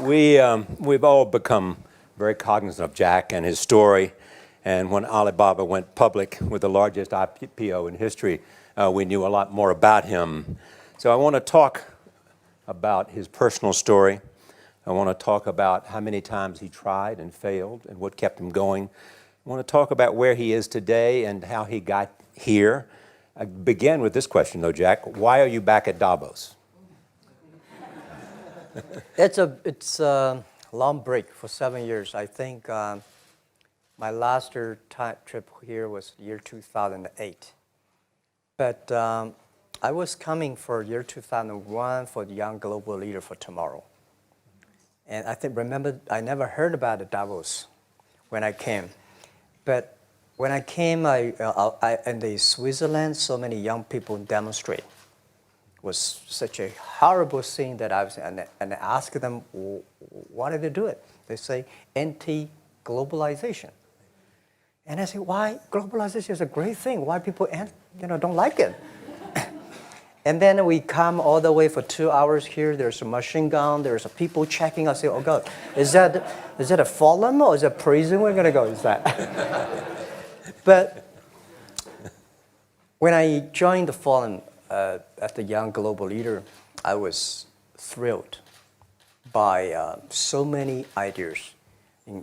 We've all become very cognizant of Jack and his story. And when Alibaba went public with the largest IPO in history, we knew a lot more about him. So I want to talk about his personal story. I want to talk about how many times he tried and failed and what kept him going. I want to talk about where he is today and how he got here. I begin with this question, though, Jack. Why are you back at Davos? It's a long break for 7 years. I think my last trip here was year 2008. But I was coming for year 2001 for the Young Global Leader for Tomorrow. And remember, I never heard about the Davos when I came. But when I came, in the Switzerland, so many young people demonstrate. It was such a horrible thing that I asked them, why did they do it? They say, anti-globalization. And I say, why? Globalization is a great thing. Why people don't like it? And then we come all the way for 2 hours here. There's a machine gun. There's people checking. I say, oh God, is that a forum or is it a prison we're going to go? Is that? But when I joined the forum at the Young Global Leader, I was thrilled by so many ideas.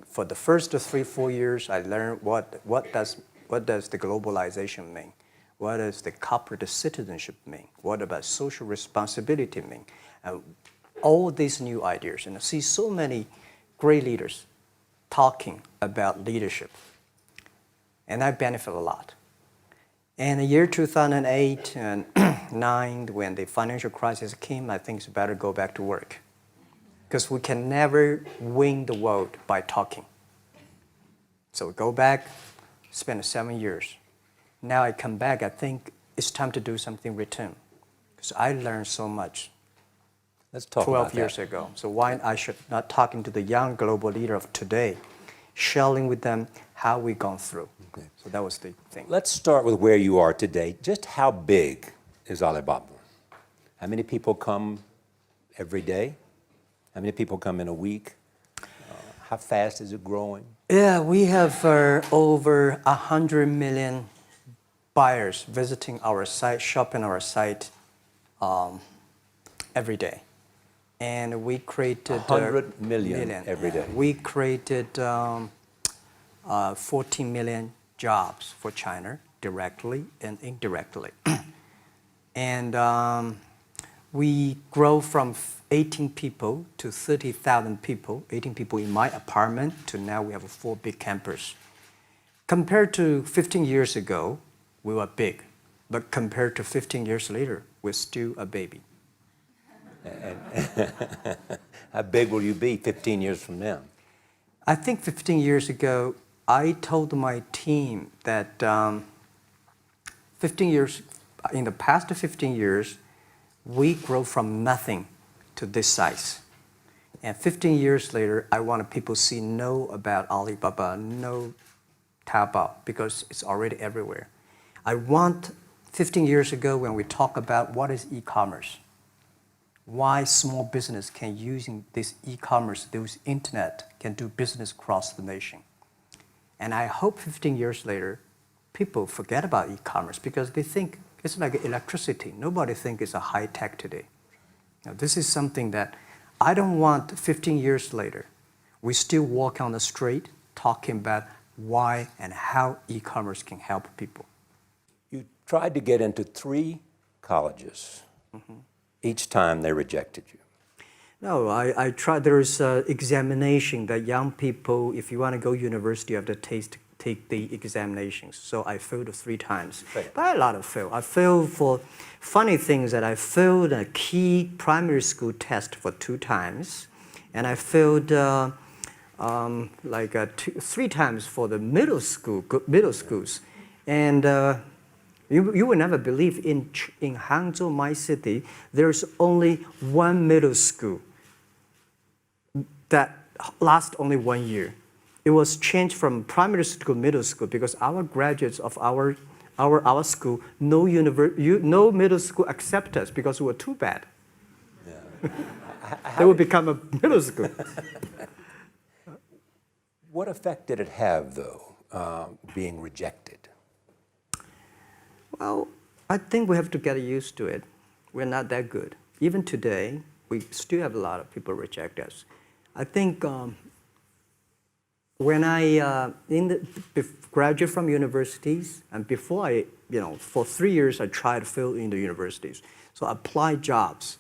For the first 3-4 years, I learned what does the globalization mean? What does the corporate citizenship mean? What about social responsibility mean? All these new ideas, and I see so many great leaders talking about leadership, and I benefit a lot. And the year 2008 and 2009, when the financial crisis came, I think it's better go back to work, because we can never win the world by talking. So go back, spend 7 years. Now I come back, I think it's time to do something return, because I learned so much. Let's talk 12 about years that. ago. So why I should not talking to the young global leader of today, sharing with them how we've gone through. Okay. So that was the thing. Let's start with where you are today. Just how big is Alibaba? How many people come every day? How many people come in a week? How fast is it growing? Yeah, we have over 100 million buyers visiting our site, shopping our site every day. And we created 100 million every day. We created 14 million jobs for China, directly and indirectly. And we grow from 18 people to 30,000 people, 18 people in my apartment, to now we have 4 big campus. Compared to 15 years ago, we were big. But compared to 15 years later, we're still a baby. How big will you be 15 years from now? I think 15 years ago, I told my team that 15 years, in the past 15 years, we grow from nothing to this size. And 15 years later, I want people to know about Alibaba, know Taobao, because it's already everywhere. I want 15 years ago when we talk about what is e-commerce, why small business can using this e-commerce, this internet, can do business across the nation. And I hope 15 years later, people forget about e-commerce because they think it's like electricity. Nobody thinks it's a high tech today. Now, this is something that I don't want 15 years later. We still walk on the street talking about why and how e-commerce can help people. You tried to get into 3 colleges. Mm-hmm. Each time they rejected you. No, I tried. There's an examination that young people, if you want to go to university, you have to take the examinations. So I failed 3 times. Right. But a lot of fail. I failed for funny things that I failed a key primary school test for 2 times. And I failed 3 times for the middle schools. And you will never believe in Hangzhou, my city, there's only 1 middle school that lasts only 1 year. It was changed from primary school to middle school because our graduates of our school, no middle school accept us because we were too bad. Yeah. They would become a middle school. What effect did it have, though, being rejected? Well, I think we have to get used to it. We're not that good. Even today, we still have a lot of people reject us. I think when I graduated from universities, and before for 3 years, I tried to fill in the universities. So I applied jobs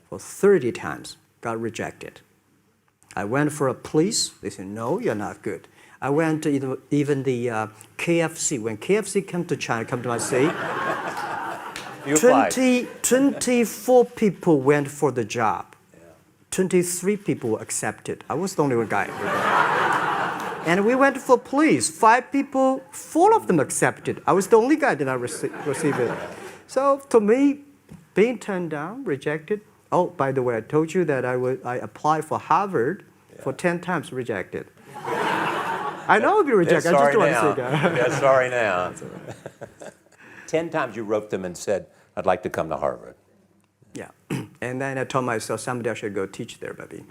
for 30 times, got rejected. I went for a police, they said, no, you're not good. I went to even the KFC. When KFC came to China, come to my city, You applied. 24 people went for the job. 23 people were accepted. I was the only one guy. And we went for police. 5 people, 4 of them accepted. I was the only guy that I received it. So to me, being turned down, rejected. Oh, by the way, I told you that I applied for Harvard for 10 times, rejected. I know I'll be rejected. I just don't want to say that. Yeah, sorry now. 10 times you wrote them and said, I'd like to come to Harvard. Yeah. And then I told myself, someday I should go teach there, baby.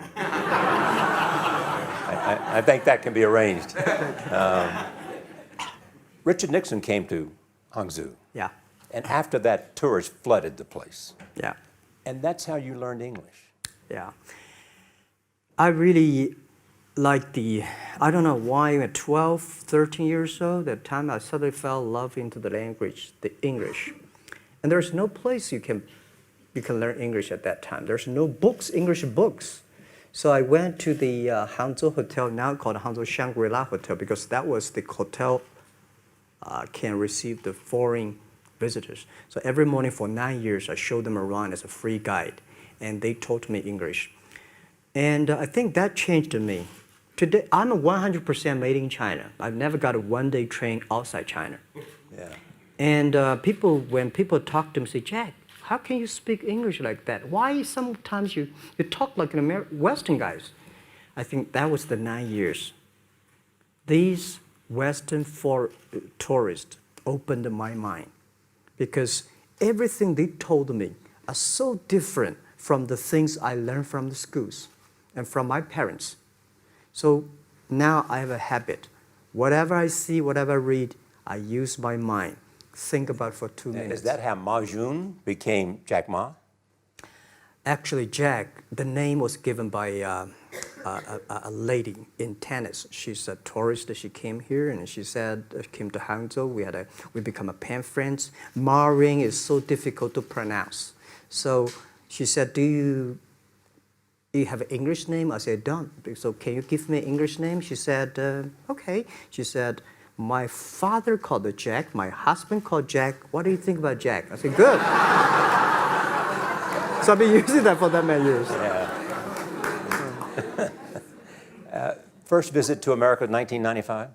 I think that can be arranged. Richard Nixon came to Hangzhou. Yeah. And after that, tourists flooded the place. Yeah. And that's how you learned English. Yeah. I really like I don't know why, at 12, 13 years old, that time I suddenly fell in love into the language, the English. And there's no place you can learn English at that time. There's no books, English books. So I went to the Hangzhou Hotel, now called Hangzhou Shangri-La Hotel, because that was the hotel can receive the foreign visitors. So every morning for 9 years, I showed them around as a free guide, and they taught me English. And I think that changed me. Today, I'm 100% made in China. I've never got a one-day train outside China. Yeah. And when people talk to me, say, Jack, how can you speak English like that? Why sometimes you talk like an Western guys? I think that was the 9 years. These Western tourists opened my mind, because everything they told me are so different from the things I learned from the schools and from my parents. So now I have a habit. Whatever I see, whatever I read, I use my mind. Think about for 2 minutes. Is that how Ma Jun became Jack Ma? Actually, Jack, the name was given by a lady in tennis. She's a tourist. She came here and she said, came to Hangzhou. We become a pen friends. Ma Ring is so difficult to pronounce. So she said, do you have an English name? I said, don't. So can you give me an English name? She said, okay. She said, my father called it Jack. My husband called Jack. What do you think about Jack? I said, good. So I've been using that for that many years. Yeah. First visit to America, 1995?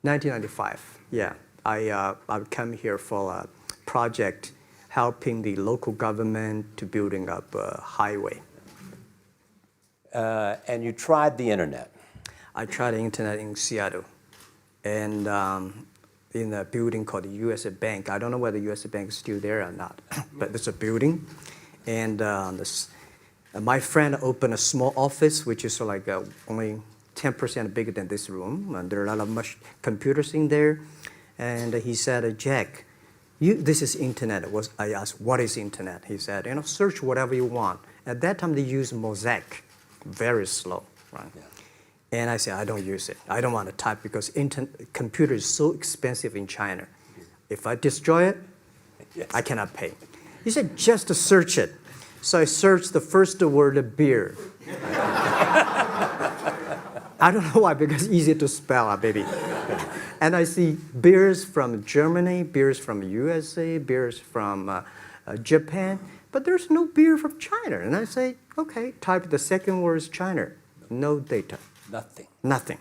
1995, yeah. I came here for a project helping the local government to building up a highway. And you tried the internet. I tried the internet in Seattle, and in a building called the USA Bank. I don't know whether the USA Bank is still there or not, but there's a building. And my friend opened a small office, which is like only 10% bigger than this room. And there are a lot of computers in there. And he said, Jack, this is internet. I asked, what is internet? He said, search whatever you want. At that time, they used Mosaic, very slow, right? Yeah. And I said, I don't use it. I don't want to type because computer is so expensive in China. If I destroy it, yes, I cannot pay. He said, just to search it. So I searched the first word, beer. I don't know why, because it's easy to spell, baby. And I see beers from Germany, beers from USA, beers from Japan, but there's no beer from China. And I say, okay, type the second word is China. No data. Nothing. Nothing.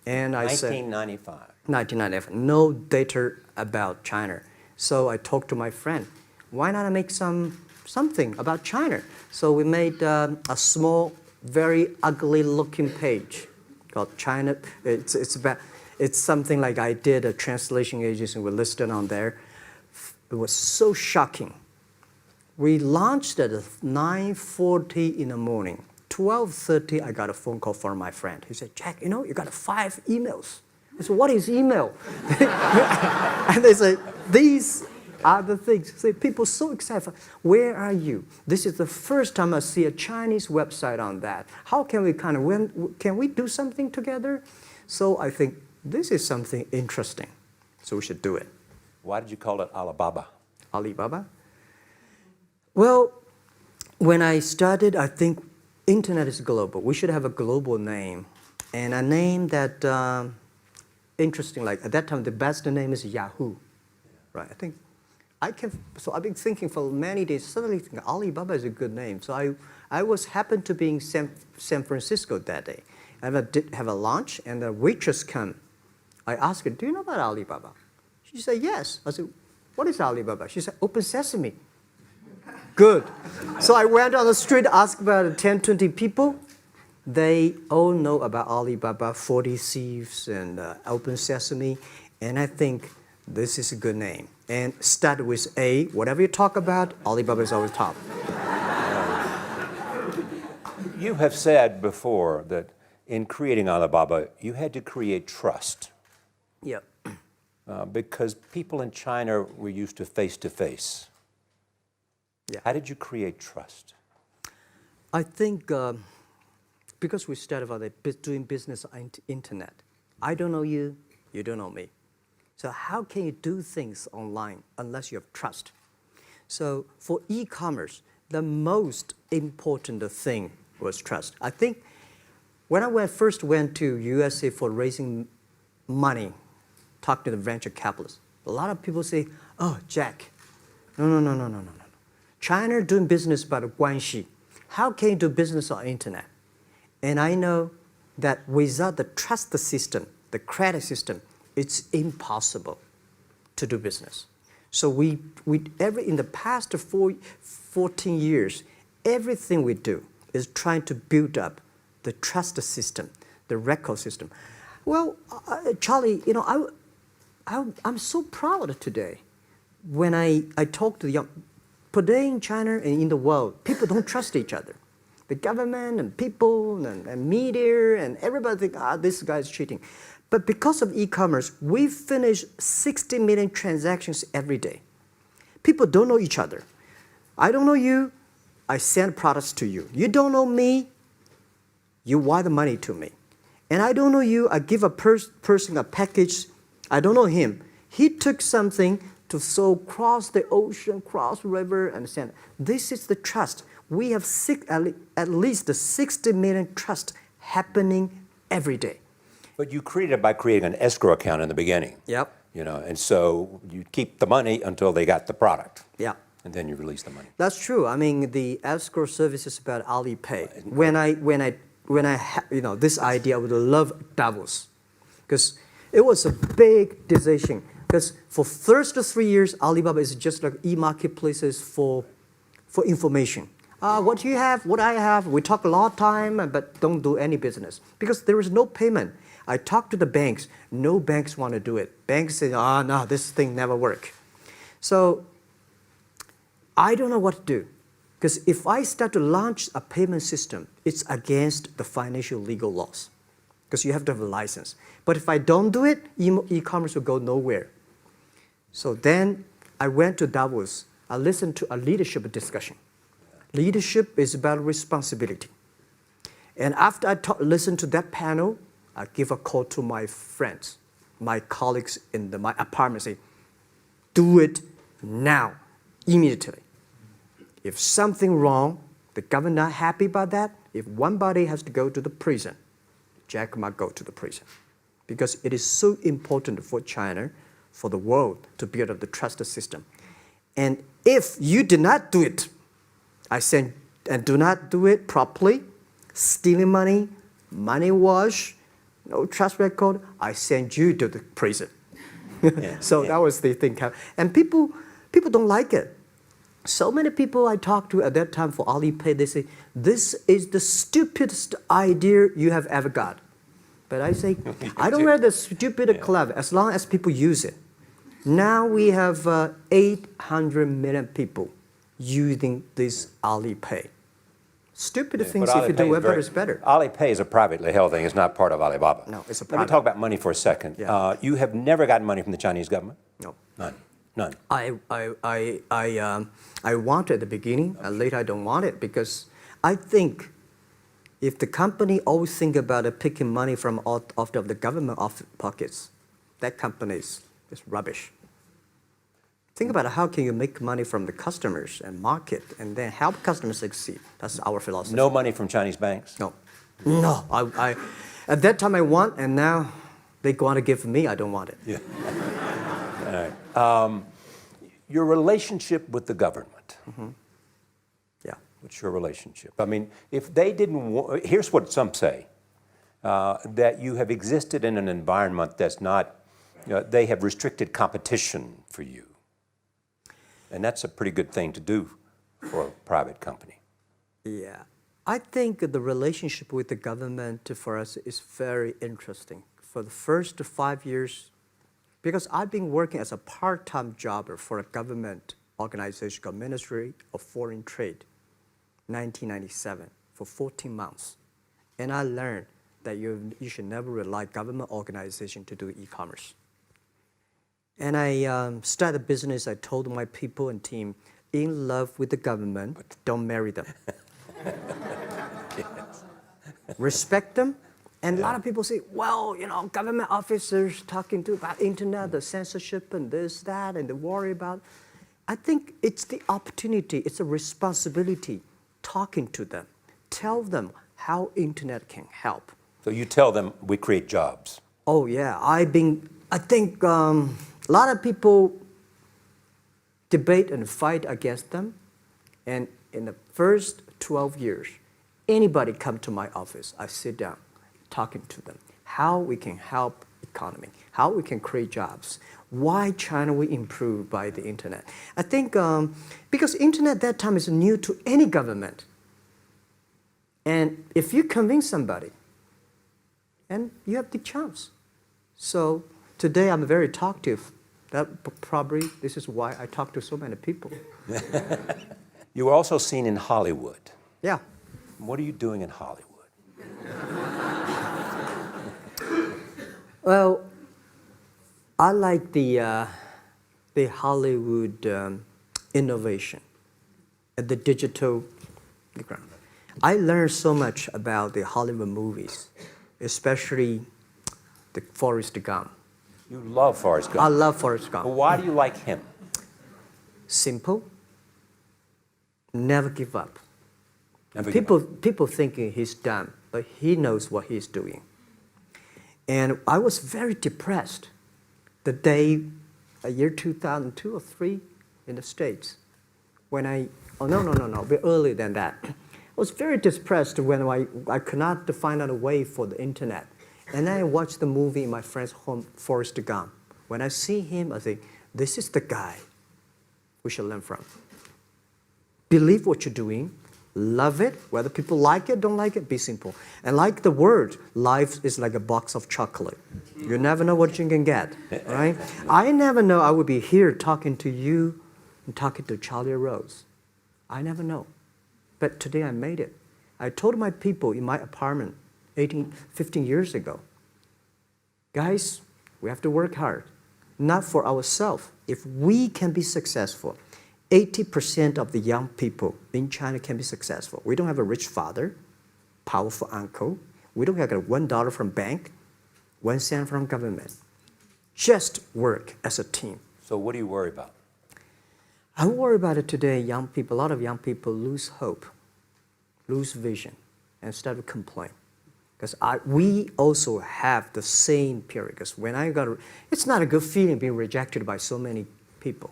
And I said, 1995. 1995, no data about China. So I talked to my friend, why not make something about China? So we made a small, very ugly looking page called China. It's something like I did a translation agency, we listed on there. It was so shocking. We launched at 9:40 in the morning. 12:30, I got a phone call from my friend. He said, Jack, you got 5 emails. I said, what is email? And they said, these are the things. So people so excited. Where are you? This is the first time I see a Chinese website on that. How can we can we do something together? So I think this is something interesting. So we should do it. Why did you call it Alibaba? Alibaba? Well, when I started, I think internet is global. We should have a global name. And a name that, interesting, like at that time, the best name is Yahoo. Right, so I've been thinking for many days, suddenly think Alibaba is a good name. So I happened to be in San Francisco that day. I did have a lunch, and the waitress came. I asked her, do you know about Alibaba? She said, yes. I said, what is Alibaba? She said, Open Sesame. Good. So I went on the street, asked about 10, 20 people. They all know about Alibaba, 40 Thieves, and Open Sesame. And I think this is a good name. And start with A. Whatever you talk about, Alibaba is always top. You have said before that in creating Alibaba, you had to create trust. Yeah. Because people in China were used to face-to-face. Yeah. How did you create trust? I think because we started out doing business on the internet, I don't know you, you don't know me. So how can you do things online unless you have trust? So for e-commerce, the most important thing was trust. I think when I first went to USA for raising money, talk to the venture capitalists, a lot of people say, oh, Jack, no. China doing business by the guanxi. How can you do business on the internet? And I know that without the trust system, the credit system, it's impossible to do business. So in the past 14 years, everything we do is trying to build up the trust system, the record system. Well, Charlie, I'm so proud today. When I talk to the young, today in China and in the world, people don't trust each other. The government and people and media and everybody think, this guy's cheating. But because of e-commerce, we finish 60 million transactions every day. People don't know each other. I don't know you, I send products to you. You don't know me, you wire the money to me. And I don't know you, I give a person a package, I don't know him. He took something to cross the ocean, cross river, and send. This is the trust. We have at least 60 million trust happening every day. But you created it by creating an escrow account in the beginning. Yep. And so you keep the money until they got the product. Yeah. And then you release the money. That's true. I mean, the escrow service is about Alipay. When I this idea, I would love Davos, because it was a big decision. Because for first 3 years, Alibaba is just like e-marketplaces for information. What you have, what I have, we talk a lot of time, but don't do any business. Because there is no payment. I talk to the banks, no banks want to do it. Banks say, no, this thing never work. So I don't know what to do. Because if I start to launch a payment system, it's against the financial legal laws. Because you have to have a license. But if I don't do it, e-commerce will go nowhere. So then I went to Davos. I listened to a leadership discussion. Leadership is about responsibility. And after I listened to that panel, I give a call to my friends, my colleagues in my apartment, say, do it now, immediately. If something wrong, the government not happy about that, if one body has to go to the prison, Jack might go to the prison. Because it is so important for China, for the world, to build up the trust system. And if you do not do it, and do not do it properly, stealing money, money wash, no trust record, I send you to the prison. So that was the thing. And people don't like it. So many people I talked to at that time for Alipay, they say, this is the stupidest idea you have ever got. But I say, I don't wear the stupid clever as long as people use it. Now we have 800 million people using this Alipay. Stupid things, But if you do it better, it's better. Alipay is a privately held thing. It's not part of Alibaba. No, it's a Let me private. talk about money for a second. Yeah. You have never gotten money from the Chinese government? No. None. None. I want it at the beginning, and later I don't want it because I think if the company always think about picking money from out of the government pockets, that company is rubbish. Think about how can you make money from the customers and market and then help customers succeed. That's our philosophy. No money from Chinese banks? No. No. I at that time I want, and now they want to give me, I don't want it. Yeah. All right. Your relationship with the government. Yeah. What's your relationship? I mean, if they didn't, here's what some say, that you have existed in an environment that's not, they have restricted competition for you. And that's a pretty good thing to do for a private company. Yeah. I think the relationship with the government for us is very interesting. For the first 5 years, because I've been working as a part-time jobber for a government organization called Ministry of Foreign Trade, 1997, for 14 months. And I learned that you should never rely on government organization to do e-commerce. And I started a business. I told my people and team, in love with the government, don't marry them. Yes. Respect them. And a lot of people say, well, government officers talking about internet, the censorship and this, that, and they worry about. I think it's the opportunity, it's a responsibility talking to them. Tell them how internet can help. So you tell them we create jobs. Oh yeah, I think a lot of people debate and fight against them. And in the first 12 years, anybody come to my office, I sit down, talking to them, how we can help economy, how we can create jobs, why China will improve by the internet. I think because internet at that time is new to any government. And if you convince somebody, and you have the chance. So today I'm very talkative. That probably, this is why I talk to so many people. You were also seen in Hollywood. Yeah. What are you doing in Hollywood? Well, I like the Hollywood innovation and the digital background. I learned so much about the Hollywood movies, especially the Forrest Gump. You love Forrest Gump. I love Forrest Gump. Well, why do you like him? Simple. Never give up. Never give up. People thinking he's dumb, but he knows what he's doing. And I was very depressed the day, year 2002 or 3 in the States, when a bit earlier than that. I was very depressed when I could not find out a way for the internet. And then I watched the movie in my friend's home, Forrest Gump. When I see him, I think, this is the guy we should learn from. Believe what you're doing, love it, whether people like it, don't like it, be simple. And like the word, life is like a box of chocolate. You never know what you can get, right? I never know I would be here talking to you and talking to Charlie Rose. I never know. But today I made it. I told my people in my apartment 15 years ago, guys, we have to work hard, not for ourselves. If we can be successful, 80% of the young people in China can be successful. We don't have a rich father, powerful uncle. We don't have $1 from bank, 1 cent from government. Just work as a team. So what do you worry about? I worry about it today. Young people, a lot of young people lose hope, lose vision, and start to complain. Because we also have the same period. Because when it's not a good feeling being rejected by so many people.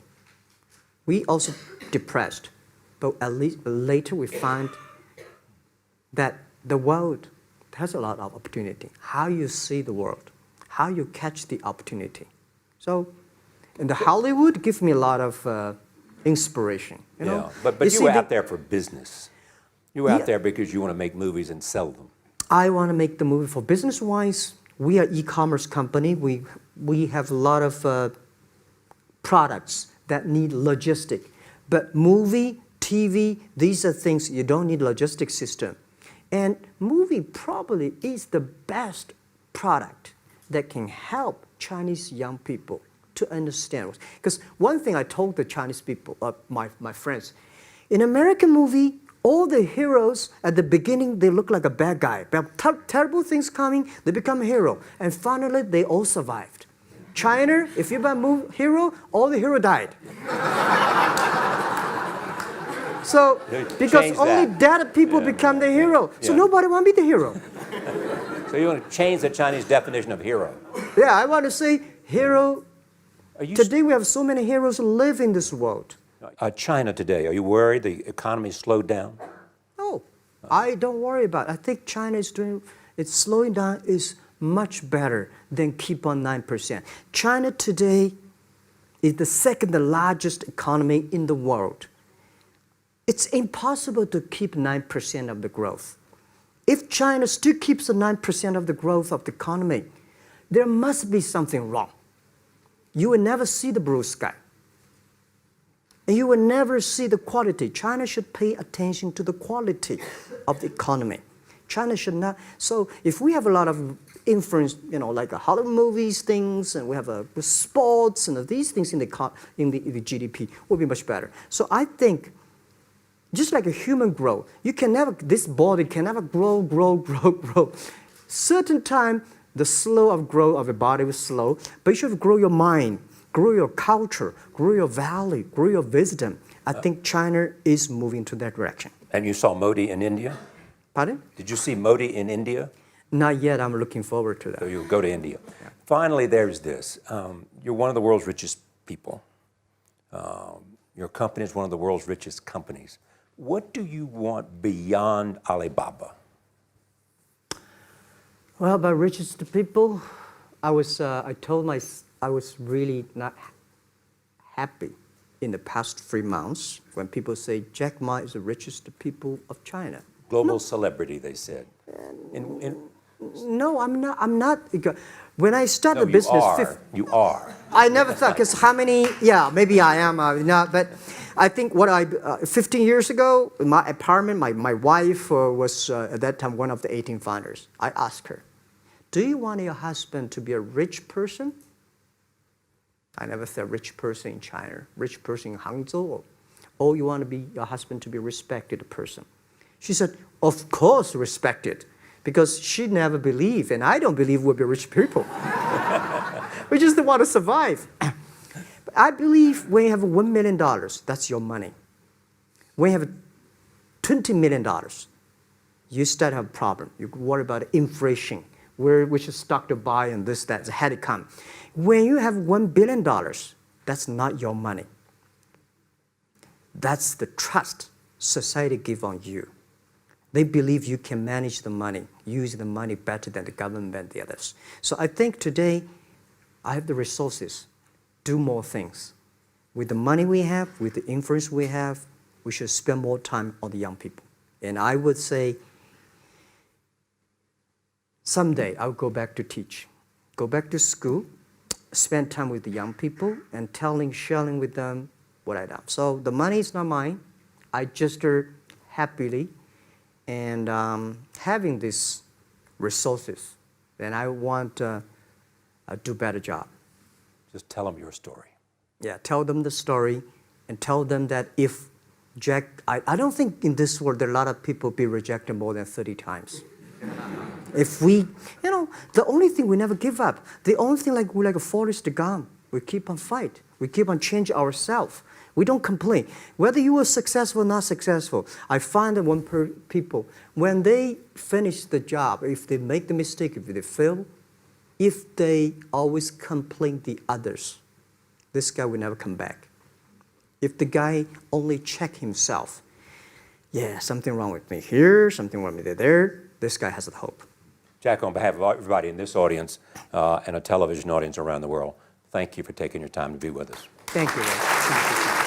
We also depressed, but at least later we find that the world has a lot of opportunity. How you see the world, how you catch the opportunity. So, in the Hollywood gives me a lot of inspiration. You know? But you were out there for business. You were out there because you want to make movies and sell them. I want to make the movie for business-wise. We are e-commerce company. We have a lot of products that need logistic. But movie, TV, these are things you don't need logistic system. And movie probably is the best product that can help Chinese young people to understand. Because one thing I told the Chinese people, my friends, in American movie, all the heroes at the beginning, they look like a bad guy. Terrible things coming, they become a hero. And finally, they all survived. China, if you buy a hero, all the hero died. So, because only dead people become the hero. So nobody want to be the hero. So you want to change the Chinese definition of hero? Yeah, I want to say hero. Today we have so many heroes live in this world. China today, are you worried the economy slowed down? No, I don't worry about it. I think China is it's slowing down is much better than keep on 9%. China today is the second largest economy in the world. It's impossible to keep 9% of the growth. If China still keeps the 9% of the growth of the economy, there must be something wrong. You will never see the blue sky. And you will never see the quality. China should pay attention to the quality of the economy. China should not. So if we have a lot of influence, like Hollywood movies, things, and we have sports and these things in the GDP, will be much better. So I think, just like a human growth, this body can never grow. Certain time, the slow of growth of the body is slow, but you should grow your mind, grow your culture, grow your value, grow your wisdom. I think China is moving to that direction. And you saw Modi in India? Pardon? Did you see Modi in India? Not yet. I'm looking forward to that. So you'll go to India. Yeah. Finally, there's this. You're one of the world's richest people. Your company is one of the world's richest companies. What do you want beyond Alibaba? Well, about richest people, I was really not happy in the past 3 months when people say Jack Ma is the richest people of China. Global celebrity, they said. No, I'm not. When I started the business, you are. I never thought, because maybe I am, not, but I think 15 years ago, in my apartment, my wife was at that time one of the 18 founders. I asked her, do you want your husband to be a rich person? I never said rich person in China, rich person in Hangzhou, or you want your husband to be a respected person? She said, of course respected, because she never believed, and I don't believe we'll be rich people. We just want to survive. But I believe when you have $1 million, that's your money. When you have $20 million, you start to have a problem. You worry about inflation, which stock to buy and this, that, had to come. When you have $1 billion, that's not your money. That's the trust society gives on you. They believe you can manage the money, use the money better than the government and the others. So I think today, I have the resources, do more things. With the money we have, with the influence we have, we should spend more time on the young people. And I would say, someday I'll go back to teach, go back to school, spend time with the young people, and sharing with them what I've done. So the money is not mine. I just happily and having these resources, then I want to do a better job. Just tell them your story. Yeah, tell them the story and tell them that if Jack, I don't think in this world there are a lot of people be rejected more than 30 times. If we, the only thing we never give up, the only thing we're like a Forrest Gump, we keep on fight. We keep on change ourselves. We don't complain. Whether you were successful or not successful, I find that people, when they finish the job, if they make the mistake, if they fail, if they always complain the others, this guy will never come back. If the guy only check himself, something wrong with me here, something wrong with me there, this guy has a hope. Jack, on behalf of everybody in this audience and a television audience around the world, thank you for taking your time to be with us. Thank you.